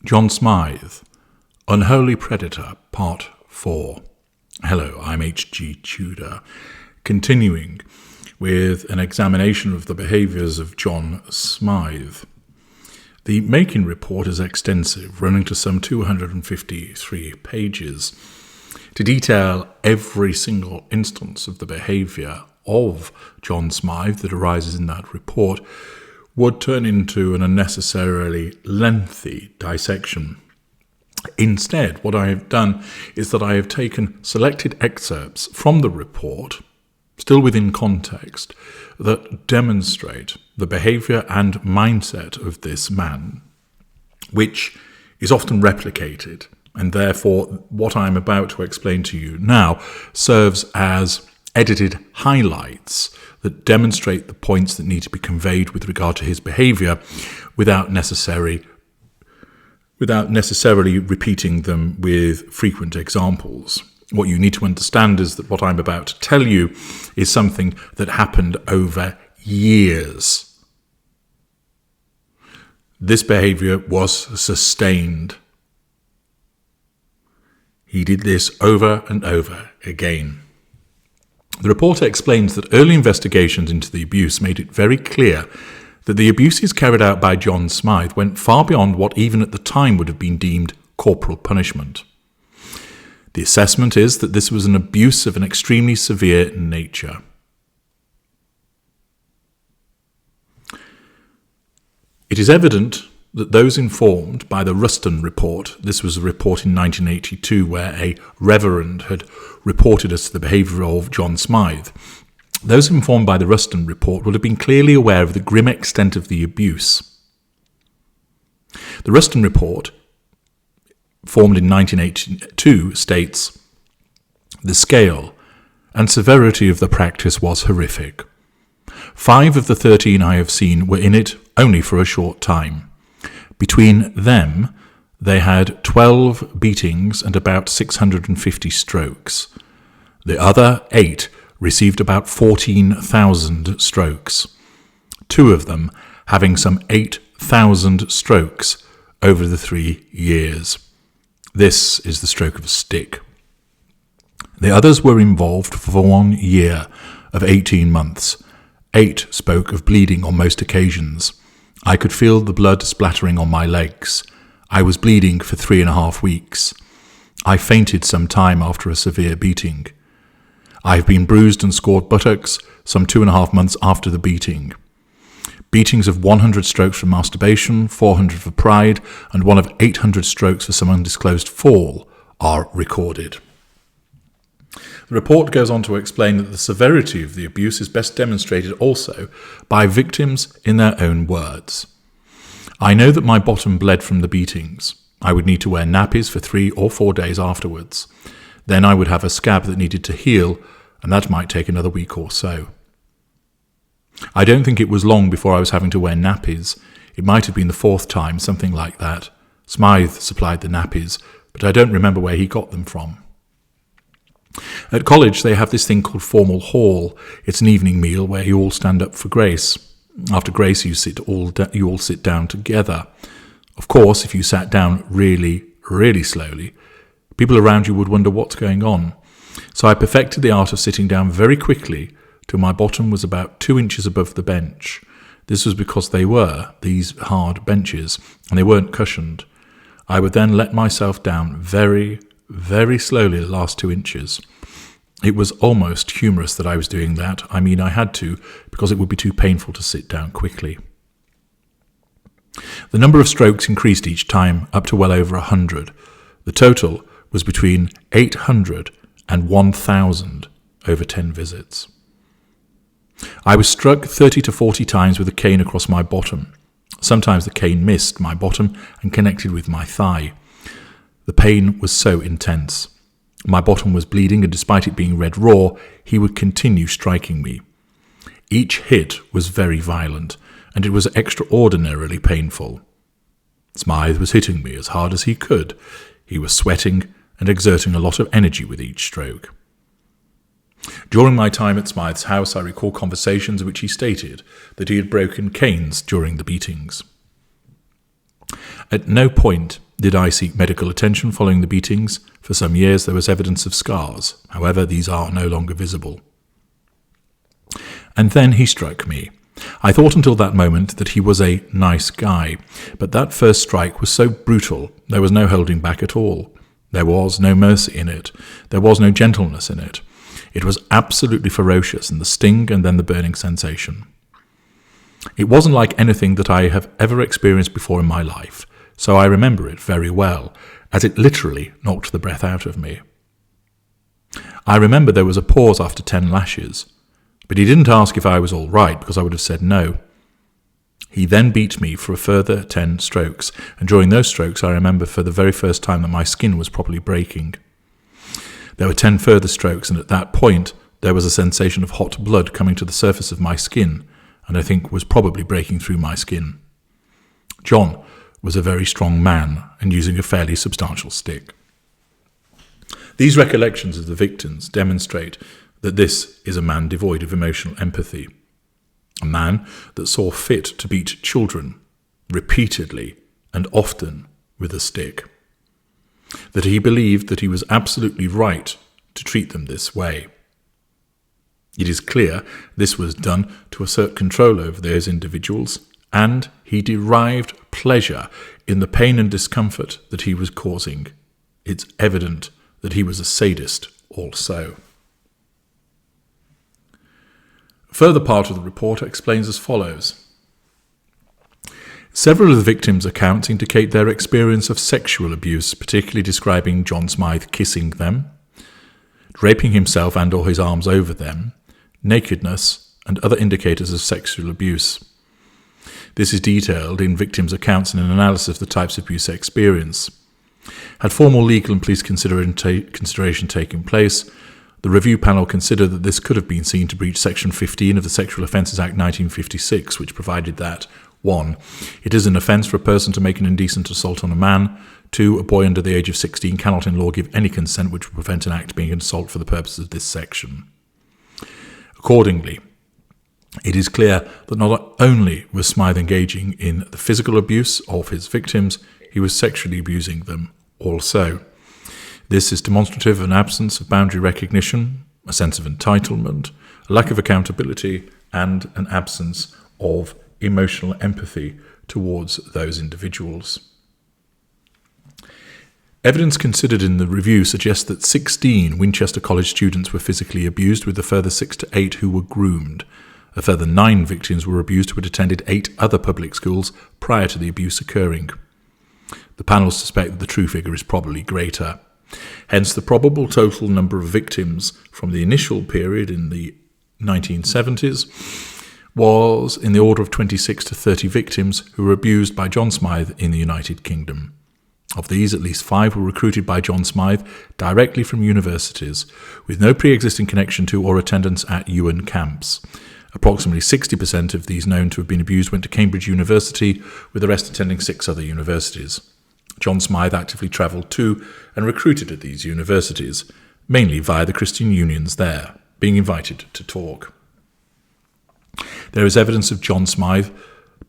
John Smyth, Unholy Predator, Part 4. Hello, I'm H.G. Tudor, continuing with an examination of the behaviours of John Smyth. The making report is extensive, running to some 253 pages. To detail every single instance of the behaviour of John Smyth that arises in that report would turn into an unnecessarily lengthy dissection. Instead, what I have done is that I have taken selected excerpts from the report, still within context, that demonstrate the behaviour and mindset of this man, which is often replicated, and therefore what I'm about to explain to you now serves as edited highlights that demonstrate the points that need to be conveyed with regard to his behaviour without necessarily repeating them with frequent examples. What you need to understand is that what I'm about to tell you is something that happened over years. This behaviour was sustained. He did this over and over again. The report explains that early investigations into the abuse made it very clear that the abuses carried out by John Smyth went far beyond what even at the time would have been deemed corporal punishment. The assessment is that this was an abuse of an extremely severe nature. It is evident that those informed by the Ruston report, this was a report in 1982 where a reverend had reported as to the behaviour of John Smyth, those informed by the Ruston report would have been clearly aware of the grim extent of the abuse. The Ruston report, formed in 1982, states, "The scale and severity of the practice was horrific. 5 of the 13 I have seen were in it only for a short time. Between them, they had 12 beatings and about 650 strokes. The other 8 received about 14,000 strokes, 2 of them having some 8,000 strokes over the 3 years. This is the stroke of a stick. The others were involved for 1 year of 18 months. 8 spoke of bleeding on most occasions. I could feel the blood splattering on my legs. I was bleeding for 3.5 weeks. I fainted some time after a severe beating. I have been bruised and scored buttocks some 2.5 months after the beating. Beatings of 100 strokes for masturbation, 400 for pride, and one of 800 strokes for some undisclosed fall are recorded." The report goes on to explain that the severity of the abuse is best demonstrated also by victims in their own words. "I know that my bottom bled from the beatings. I would need to wear nappies for 3 or 4 days afterwards. Then I would have a scab that needed to heal, and that might take another week or so. I don't think it was long before I was having to wear nappies. It might have been the 4th time, something like that. Smyth supplied the nappies, but I don't remember where he got them from. At college, they have this thing called formal hall. It's an evening meal where you all stand up for grace. After grace, you all sit down together. Of course, if you sat down really, really slowly, people around you would wonder what's going on. So I perfected the art of sitting down very quickly till my bottom was about 2 inches above the bench. This was because they were these hard benches, and they weren't cushioned. I would then let myself down very, very slowly the last 2 inches. It was almost humorous that I was doing that. I mean, I had to, because it would be too painful to sit down quickly. The number of strokes increased each time, up to well over 100. The total was between 800 and 1,000 over 10 visits. I was struck 30 to 40 times with a cane across my bottom. Sometimes the cane missed my bottom and connected with my thigh. The pain was so intense. My bottom was bleeding, and despite it being red raw, he would continue striking me. Each hit was very violent, and it was extraordinarily painful. Smyth was hitting me as hard as he could. He was sweating and exerting a lot of energy with each stroke. During my time at Smyth's house, I recall conversations in which he stated that he had broken canes during the beatings. At no point Did I seek medical attention following the beatings? For some years there was evidence of scars. However, these are no longer visible. And then he struck me. I thought until that moment that he was a nice guy, but that first strike was so brutal, there was no holding back at all. There was no mercy in it. There was no gentleness in it. It was absolutely ferocious, and the sting and then the burning sensation. It wasn't like anything that I have ever experienced before in my life, so I remember it very well, as it literally knocked the breath out of me. I remember there was a pause after 10 lashes, but he didn't ask if I was all right, because I would have said no. He then beat me for a further 10 strokes, and during those strokes I remember for the very first time that my skin was properly breaking. There were 10 further strokes, and at that point there was a sensation of hot blood coming to the surface of my skin, and I think was probably breaking through my skin. John was a very strong man and using a fairly substantial stick. These recollections of the victims demonstrate that this is a man devoid of emotional empathy, a man that saw fit to beat children repeatedly and often with a stick, that he believed that he was absolutely right to treat them this way. It is clear this was done to assert control over those individuals, and he derived pleasure in the pain and discomfort that he was causing. It's evident that he was a sadist also. A further part of the report explains as follows. Several of the victims' accounts indicate their experience of sexual abuse, particularly describing John Smyth kissing them, draping himself and or his arms over them, nakedness, and other indicators of sexual abuse. This is detailed in victims' accounts and an analysis of the types of abuse they experience. Had formal legal and police consideration taken place, the review panel considered that this could have been seen to breach Section 15 of the Sexual Offences Act 1956, which provided that 1. It is an offence for a person to make an indecent assault on a man. 2. A boy under the age of 16 cannot in law give any consent which would prevent an act being an assault for the purposes of this section. Accordingly, it is clear that not only was Smyth engaging in the physical abuse of his victims, he was sexually abusing them also. This is demonstrative of an absence of boundary recognition, a sense of entitlement, a lack of accountability, and an absence of emotional empathy towards those individuals. Evidence considered in the review suggests that 16 Winchester College students were physically abused, with a further 6 to 8 who were groomed. A further 9 victims were abused who had attended 8 other public schools prior to the abuse occurring. The panel suspect that the true figure is probably greater. Hence, the probable total number of victims from the initial period in the 1970s was in the order of 26 to 30 victims who were abused by John Smyth in the United Kingdom. Of these, at least 5 were recruited by John Smyth directly from universities, with no pre-existing connection to or attendance at UN camps. Approximately 60% of these known to have been abused went to Cambridge University, with the rest attending 6 other universities. John Smyth actively travelled to and recruited at these universities, mainly via the Christian unions there, being invited to talk. There is evidence of John Smyth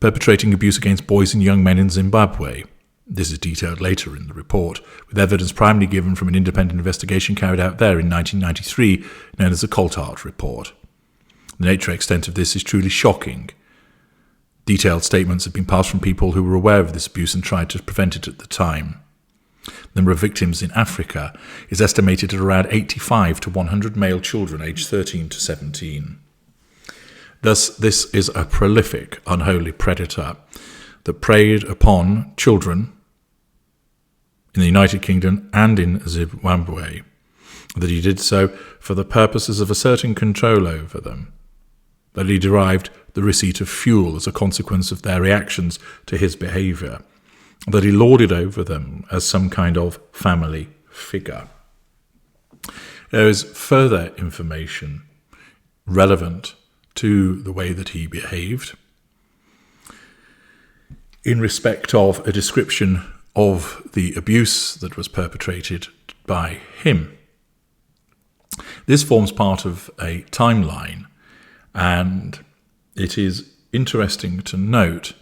perpetrating abuse against boys and young men in Zimbabwe. This is detailed later in the report, with evidence primarily given from an independent investigation carried out there in 1993, known as the Coltart Report. The nature and extent of this is truly shocking. Detailed statements have been passed from people who were aware of this abuse and tried to prevent it at the time. The number of victims in Africa is estimated at around 85 to 100 male children aged 13 to 17. Thus, this is a prolific, unholy predator that preyed upon children in the United Kingdom and in Zimbabwe, that he did so for the purposes of asserting control over them, that he derived the receipt of fuel as a consequence of their reactions to his behaviour, that he lorded over them as some kind of family figure. There is further information relevant to the way that he behaved in respect of a description of the abuse that was perpetrated by him. This forms part of a timeline, and it is interesting to note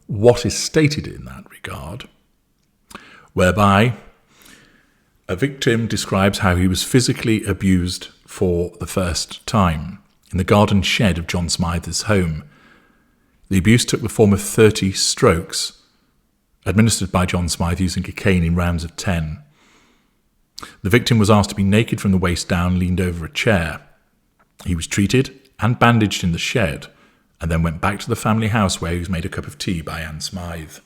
what is stated in that regard whereby a victim describes how he was physically abused for the first time in the garden shed of John Smyth's home. The abuse took the form of 30 strokes, administered by John Smyth using a cane in rounds of 10. The victim was asked to be naked from the waist down, leaned over a chair. He was treated and bandaged in the shed, and then went back to the family house where he was made a cup of tea by Anne Smyth.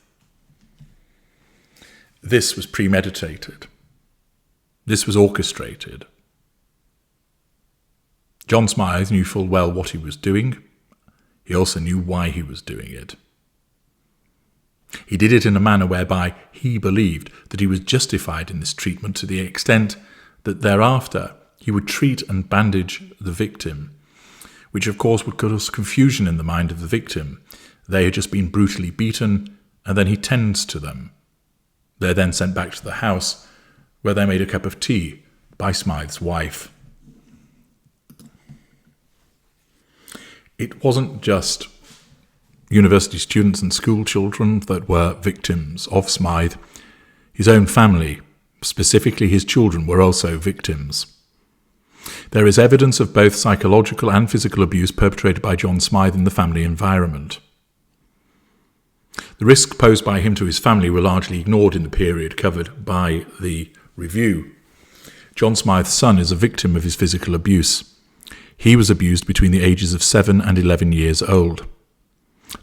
This was premeditated. This was orchestrated. John Smyth knew full well what he was doing. He also knew why he was doing it. He did it in a manner whereby he believed that he was justified in this treatment to the extent that thereafter he would treat and bandage the victim, which of course would cause confusion in the mind of the victim. They had just been brutally beaten, and then he tends to them. They're then sent back to the house, where they're made a cup of tea by Smyth's wife. It wasn't just university students and school children that were victims of Smyth. His own family, specifically his children, were also victims. There is evidence of both psychological and physical abuse perpetrated by John Smyth in the family environment. The risks posed by him to his family were largely ignored in the period covered by the review. John Smyth's son is a victim of his physical abuse. He was abused between the ages of 7 and 11 years old.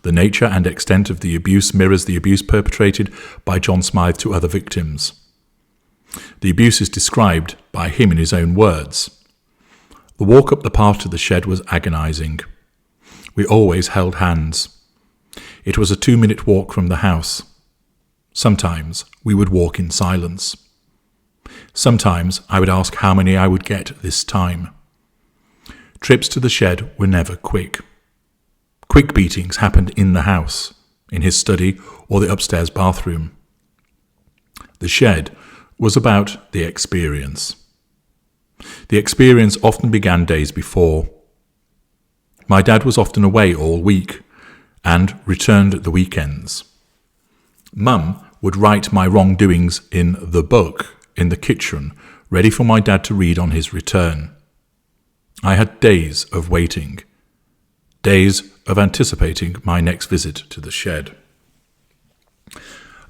The nature and extent of the abuse mirrors the abuse perpetrated by John Smyth to other victims. The abuse is described by him in his own words. The walk up the path to the shed was agonising. We always held hands. It was a 2-minute walk from the house. Sometimes we would walk in silence. Sometimes I would ask how many I would get this time. Trips to the shed were never quick. Quick beatings happened in the house, in his study or the upstairs bathroom. The shed was about the experience. The experience often began days before. My dad was often away all week and returned at the weekends. Mum would write my wrongdoings in the book in the kitchen, ready for my dad to read on his return. I had days of waiting, days of anticipating my next visit to the shed.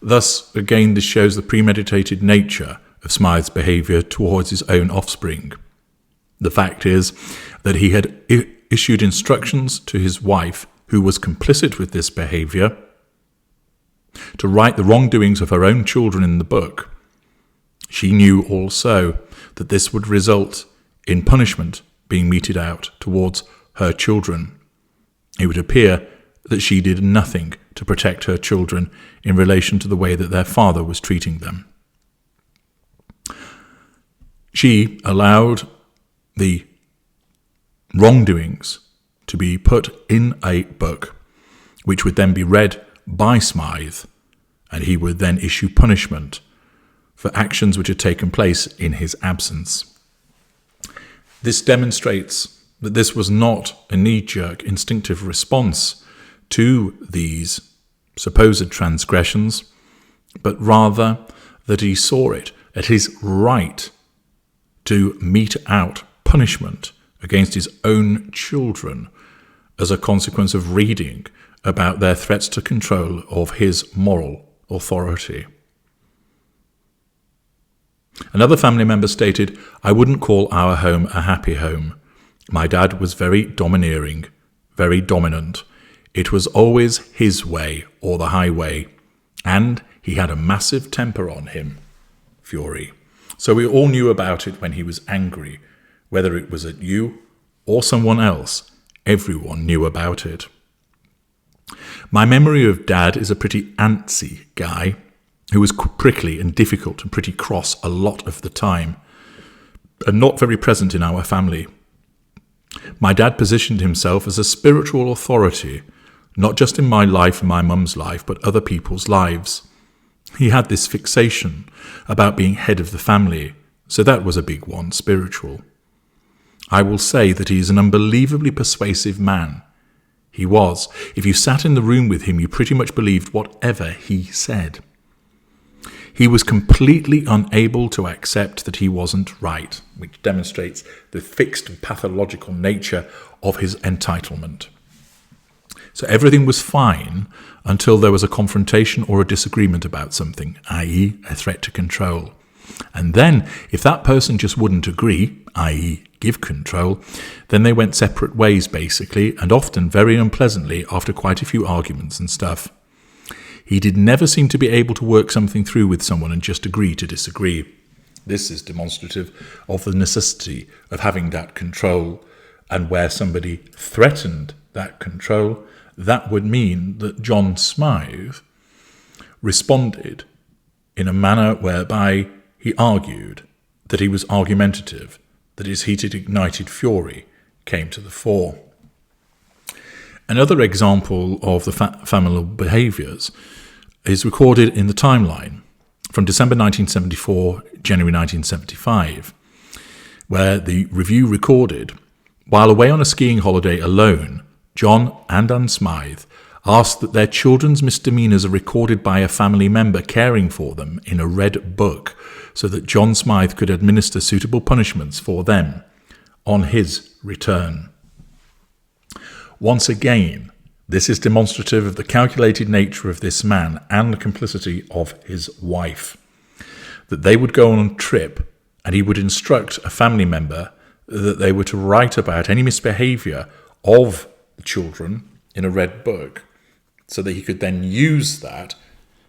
Thus, again, this shows the premeditated nature of Smyth's behaviour towards his own offspring. The fact is that he had issued instructions to his wife, who was complicit with this behaviour, to write the wrongdoings of her own children in the book. She knew also that this would result in punishment being meted out towards her children. It would appear that she did nothing to protect her children in relation to the way that their father was treating them. She allowed the wrongdoings to be put in a book, which would then be read by Smyth, and he would then issue punishment for actions which had taken place in his absence. This demonstrates that this was not a knee-jerk instinctive response to these supposed transgressions, but rather that he saw it as his right to mete out punishment against his own children as a consequence of reading about their threats to control of his moral authority. Another family member stated, "I wouldn't call our home a happy home. My dad was very domineering, very dominant. It was always his way or the highway, and he had a massive temper on him." Fury. So we all knew about it when he was angry, whether it was at you or someone else. Everyone knew about it. My memory of Dad is a pretty antsy guy who was prickly and difficult and pretty cross a lot of the time, and not very present in our family. My dad positioned himself as a spiritual authority, not just in my life and my mum's life, but other people's lives. He had this fixation about being head of the family, so that was a big one, spiritual. I will say that he is an unbelievably persuasive man. He was. If you sat in the room with him, you pretty much believed whatever he said. He was completely unable to accept that he wasn't right, which demonstrates the fixed and pathological nature of his entitlement. So everything was fine until there was a confrontation or a disagreement about something, i.e. a threat to control. And then, if that person just wouldn't agree, i.e. give control, then they went separate ways, basically, and often very unpleasantly after quite a few arguments and stuff. He did never seem to be able to work something through with someone and just agree to disagree. This is demonstrative of the necessity of having that control, and where somebody threatened that control, that would mean that John Smyth responded in a manner whereby he argued, that he was argumentative, that his heated, ignited fury came to the fore. Another example of the familial behaviours is recorded in the timeline from December 1974, January 1975, where the review recorded, while away on a skiing holiday alone, John and Anne Smyth asked that their children's misdemeanours are recorded by a family member caring for them in a red book so that John Smyth could administer suitable punishments for them on his return. Once again, this is demonstrative of the calculated nature of this man and the complicity of his wife. That they would go on a trip and he would instruct a family member that they were to write about any misbehaviour of the children in a red book so that he could then use that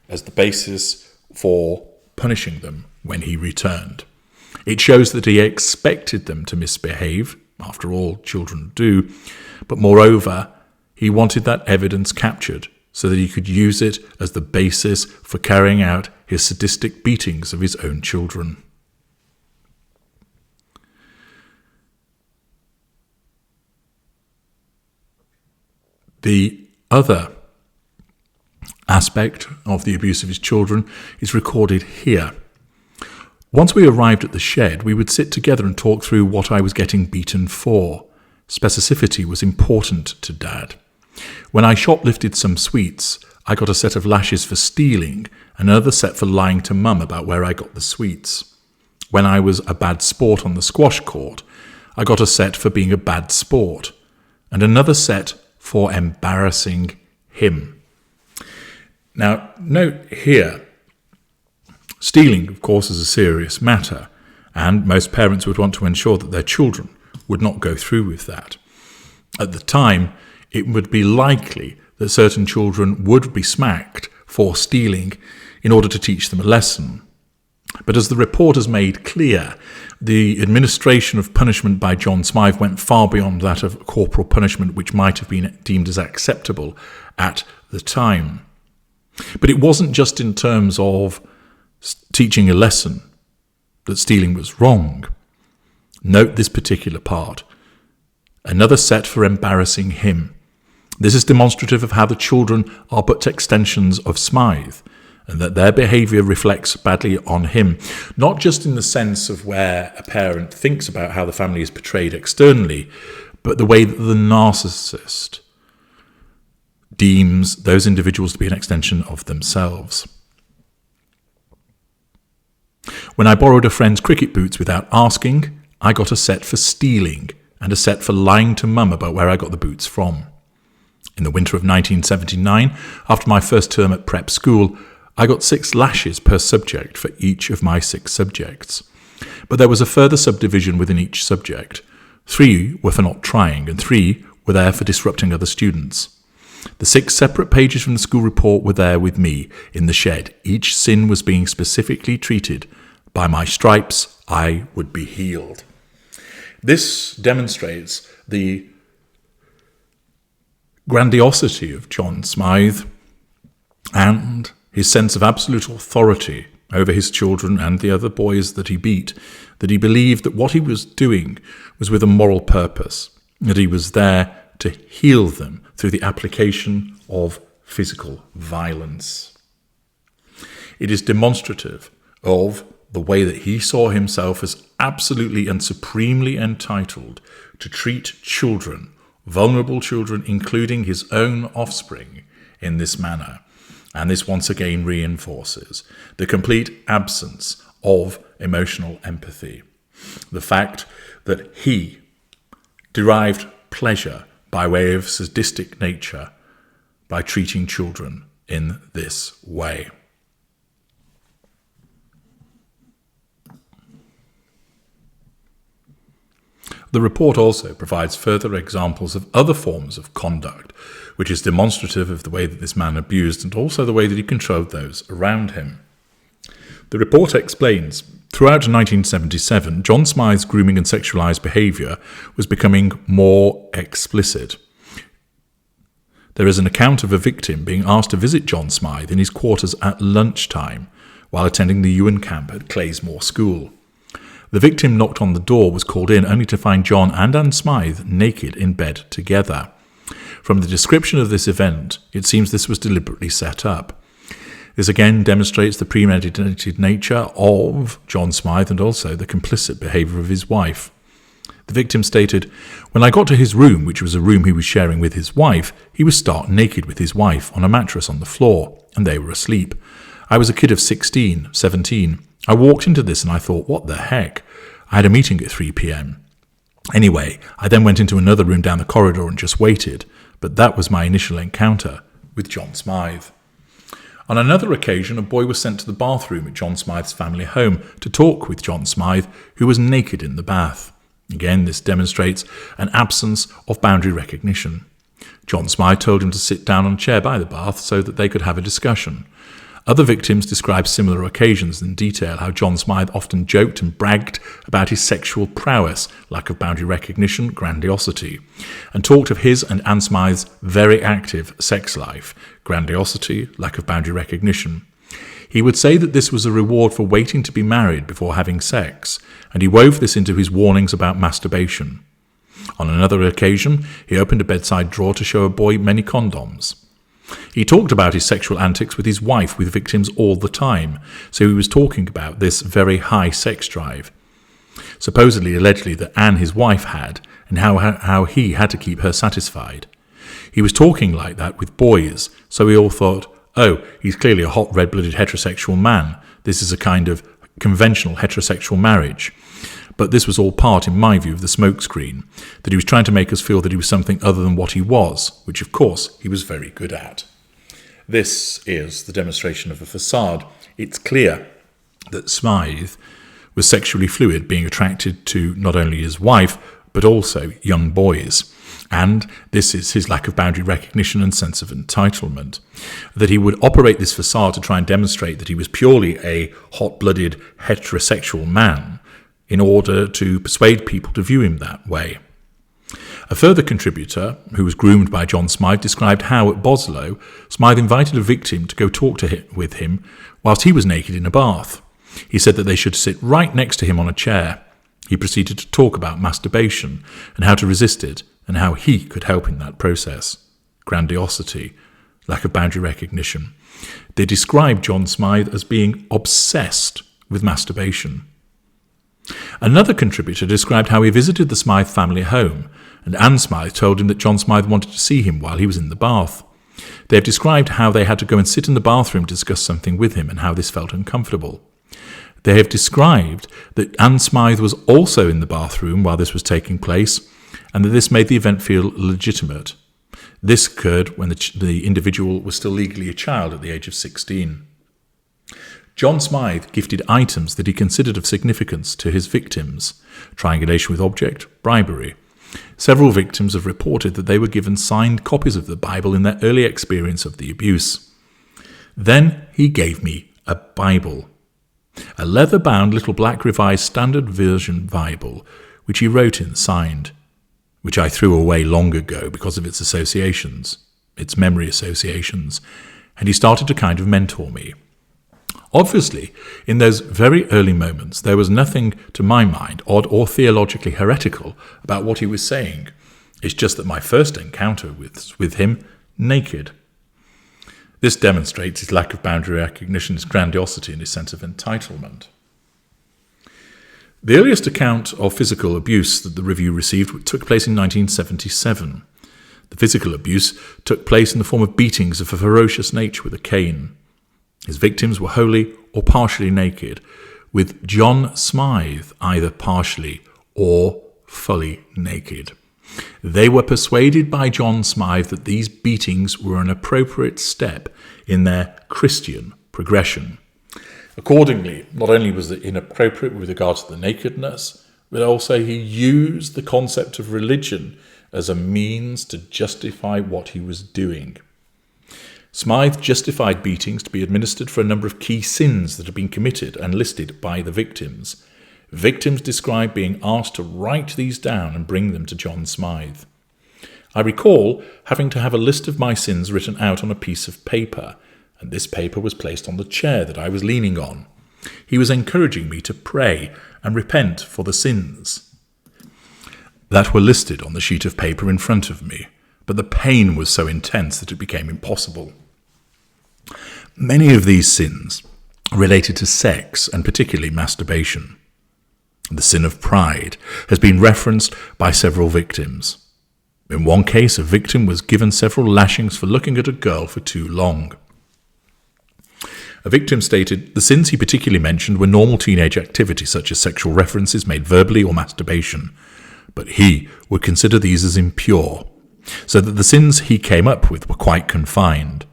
as the basis for punishing them when he returned. It shows that he expected them to misbehave, after all, children do, but moreover, he wanted that evidence captured so that he could use it as the basis for carrying out his sadistic beatings of his own children. The other aspect of the abuse of his children is recorded here. Once we arrived at the shed, we would sit together and talk through what I was getting beaten for. Specificity was important to Dad. When I shoplifted some sweets, I got a set of lashes for stealing and another set for lying to Mum about where I got the sweets. When I was a bad sport on the squash court, I got a set for being a bad sport and another set for embarrassing him. Now, note here, stealing, of course, is a serious matter, and most parents would want to ensure that their children would not go through with that. At the time, it would be likely that certain children would be smacked for stealing in order to teach them a lesson. But as the report has made clear, the administration of punishment by John Smyth went far beyond that of corporal punishment, which might have been deemed as acceptable at the time. But it wasn't just in terms of teaching a lesson that stealing was wrong. Note this particular part. Another set for embarrassing him. This is demonstrative of how the children are but extensions of Smyth, and that their behaviour reflects badly on him, not just in the sense of where a parent thinks about how the family is portrayed externally, but the way that the narcissist deems those individuals to be an extension of themselves. When I borrowed a friend's cricket boots without asking, I got a set for stealing and a set for lying to Mum about where I got the boots from. In the winter of 1979, after my first term at prep school, I got 6 lashes per subject for each of my 6 subjects. But there was a further subdivision within each subject. 3 were for not trying, and 3 were there for disrupting other students. The 6 separate pages from the school report were there with me in the shed. Each sin was being specifically treated. By my stripes, I would be healed. This demonstrates the grandiosity of John Smyth and his sense of absolute authority over his children and the other boys that he beat, that he believed that what he was doing was with a moral purpose, that he was there to heal them through the application of physical violence. It is demonstrative of the way that he saw himself as absolutely and supremely entitled to treat children, vulnerable children, including his own offspring, in this manner. And this once again reinforces the complete absence of emotional empathy. The fact that he derived pleasure by way of sadistic nature by treating children in this way. The report also provides further examples of other forms of conduct, which is demonstrative of the way that this man abused and also the way that he controlled those around him. The report explains, throughout 1977, John Smyth's grooming and sexualised behaviour was becoming more explicit. There is an account of a victim being asked to visit John Smyth in his quarters at lunchtime while attending the Ewan camp at Claysmore School. The victim knocked on the door, was called in, only to find John and Anne Smyth naked in bed together. From the description of this event, it seems this was deliberately set up. This again demonstrates the premeditated nature of John Smyth and also the complicit behaviour of his wife. The victim stated, "When I got to his room, which was a room he was sharing with his wife, he was stark naked with his wife on a mattress on the floor, and they were asleep. I was a kid of 16, 17. I walked into this and I thought, what the heck? I had a meeting at 3 p.m. Anyway, I then went into another room down the corridor and just waited, but that was my initial encounter with John Smyth." On another occasion, a boy was sent to the bathroom at John Smyth's family home to talk with John Smyth, who was naked in the bath. Again, this demonstrates an absence of boundary recognition. John Smyth told him to sit down on a chair by the bath so that they could have a discussion. Other victims describe similar occasions in detail, how John Smyth often joked and bragged about his sexual prowess, lack of boundary recognition, grandiosity, and talked of his and Anne Smyth's very active sex life, grandiosity, lack of boundary recognition. He would say that this was a reward for waiting to be married before having sex, and he wove this into his warnings about masturbation. On another occasion, he opened a bedside drawer to show a boy many condoms. He talked about his sexual antics with his wife with victims all the time, so he was talking about this very high sex drive, supposedly, allegedly, that Anne, his wife, had, and how he had to keep her satisfied. He was talking like that with boys, so we all thought, oh, he's clearly a hot red-blooded heterosexual man. This is a kind of conventional heterosexual marriage. But this was all part, in my view, of the smokescreen, that he was trying to make us feel that he was something other than what he was, which, of course, he was very good at. This is the demonstration of a facade. It's clear that Smyth was sexually fluid, being attracted to not only his wife, but also young boys. And this is his lack of boundary recognition and sense of entitlement. That he would operate this facade to try and demonstrate that he was purely a hot-blooded heterosexual man in order to persuade people to view him that way. A further contributor, who was groomed by John Smyth, described how at Boslow, Smyth invited a victim to go talk with him whilst he was naked in a bath. He said that they should sit right next to him on a chair. He proceeded to talk about masturbation and how to resist it and how he could help in that process. Grandiosity, lack of boundary recognition. They described John Smyth as being obsessed with masturbation. Another contributor described how he visited the Smyth family home, and Anne Smyth told him that John Smyth wanted to see him while he was in the bath. They have described how they had to go and sit in the bathroom to discuss something with him and how this felt uncomfortable. They have described that Anne Smyth was also in the bathroom while this was taking place, and that this made the event feel legitimate. This occurred when the individual was still legally a child at the age of 16. John Smyth gifted items that he considered of significance to his victims: triangulation with object, bribery. Several victims have reported that they were given signed copies of the Bible in their early experience of the abuse. Then he gave me a Bible, a leather-bound little black Revised Standard Version Bible, which he wrote in, signed, which I threw away long ago because of its associations, its memory associations, and he started to kind of mentor me. Obviously, in those very early moments, there was nothing, to my mind, odd or theologically heretical about what he was saying. It's just that my first encounter with him, naked. This demonstrates his lack of boundary recognition, his grandiosity, and his sense of entitlement. The earliest account of physical abuse that the review received took place in 1977. The physical abuse took place in the form of beatings of a ferocious nature with a cane. His victims were wholly or partially naked, with John Smyth either partially or fully naked. They were persuaded by John Smyth that these beatings were an appropriate step in their Christian progression. Accordingly, not only was it inappropriate with regard to the nakedness, but also he used the concept of religion as a means to justify what he was doing. Smyth justified beatings to be administered for a number of key sins that had been committed and listed by the victims. Victims described being asked to write these down and bring them to John Smyth. I recall having to have a list of my sins written out on a piece of paper, and this paper was placed on the chair that I was leaning on. He was encouraging me to pray and repent for the sins that were listed on the sheet of paper in front of me, but the pain was so intense that it became impossible. Many of these sins related to sex and particularly masturbation. The sin of pride has been referenced by several victims. In one case, a victim was given several lashings for looking at a girl for too long. A victim stated the sins he particularly mentioned were normal teenage activities such as sexual references made verbally or masturbation, but he would consider these as impure, so that the sins he came up with were quite confined.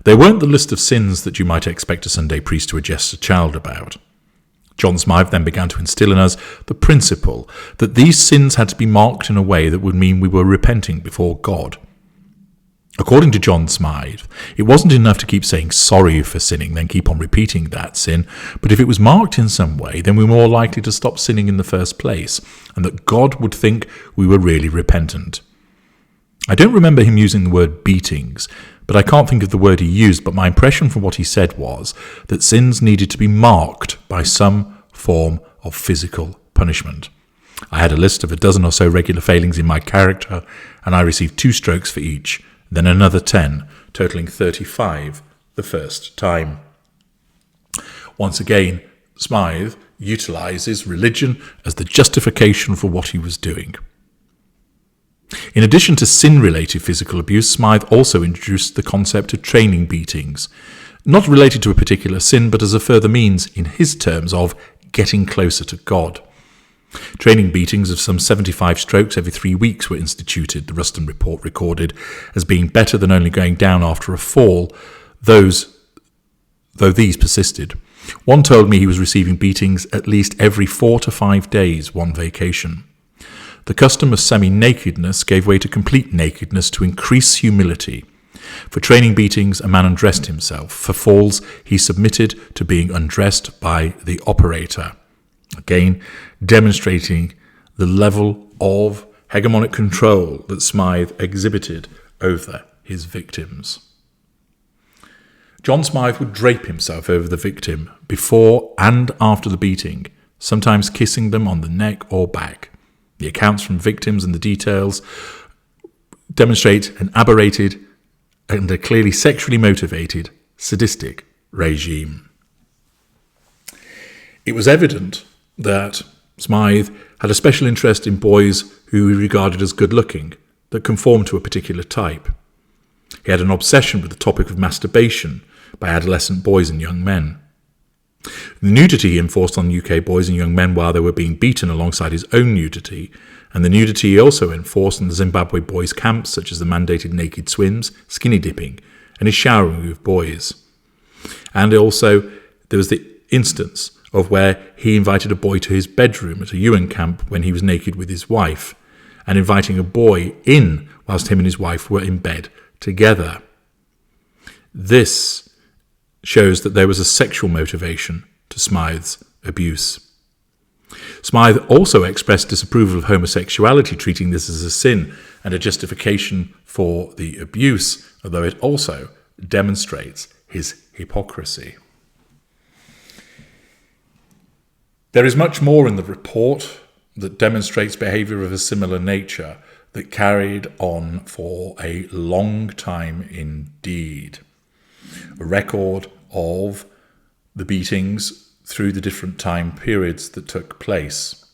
They weren't the list of sins that you might expect a Sunday priest to address a child about. John Smyth then began to instill in us the principle that these sins had to be marked in a way that would mean we were repenting before God. According to John Smyth, it wasn't enough to keep saying sorry for sinning, then keep on repeating that sin, but if it was marked in some way, then we were more likely to stop sinning in the first place, and that God would think we were really repentant. I don't remember him using the word beatings, but I can't think of the word he used, but my impression from what he said was that sins needed to be marked by some form of physical punishment. I had a list of a dozen or so regular failings in my character, and I received 2 strokes for each, then another 10, totaling 35 the first time. Once again, Smyth utilises religion as the justification for what he was doing. In addition to sin-related physical abuse, Smyth also introduced the concept of training beatings, not related to a particular sin, but as a further means, in his terms, of getting closer to God. Training beatings of some 75 strokes every 3 weeks were instituted, the Ruston report recorded, as being better than only going down after a fall, though these persisted. One told me he was receiving beatings at least every 4 to 5 days, one vacation. The custom of semi-nakedness gave way to complete nakedness to increase humility. For training beatings, a man undressed himself. For falls, he submitted to being undressed by the operator. Again, demonstrating the level of hegemonic control that Smyth exhibited over his victims. John Smyth would drape himself over the victim before and after the beating, sometimes kissing them on the neck or back. The accounts from victims and the details demonstrate an aberrated and a clearly sexually motivated, sadistic regime. It was evident that Smyth had a special interest in boys who he regarded as good-looking, that conformed to a particular type. He had an obsession with the topic of masturbation by adolescent boys and young men. The nudity he enforced on UK boys and young men while they were being beaten alongside his own nudity, and the nudity he also enforced in the Zimbabwe boys' camps, such as the mandated naked swims, skinny dipping, and his showering with boys. And also, there was the instance of where he invited a boy to his bedroom at a UN camp when he was naked with his wife, and inviting a boy in whilst him and his wife were in bed together. This shows that there was a sexual motivation to Smyth's abuse. Smyth also expressed disapproval of homosexuality, treating this as a sin and a justification for the abuse, although it also demonstrates his hypocrisy. There is much more in the report that demonstrates behaviour of a similar nature that carried on for a long time indeed. A record of the beatings through the different time periods that took place.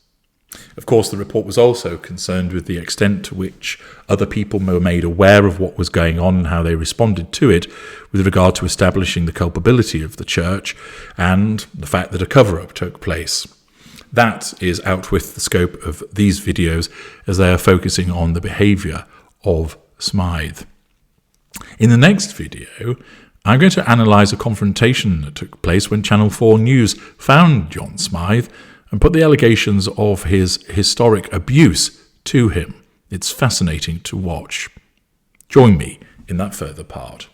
Of course, the report was also concerned with the extent to which other people were made aware of what was going on and how they responded to it with regard to establishing the culpability of the church and the fact that a cover-up took place. That is out with the scope of these videos, as they are focusing on the behaviour of Smyth. In the next video, I'm going to analyse a confrontation that took place when Channel 4 News found John Smyth and put the allegations of his historic abuse to him. It's fascinating to watch. Join me in that further part.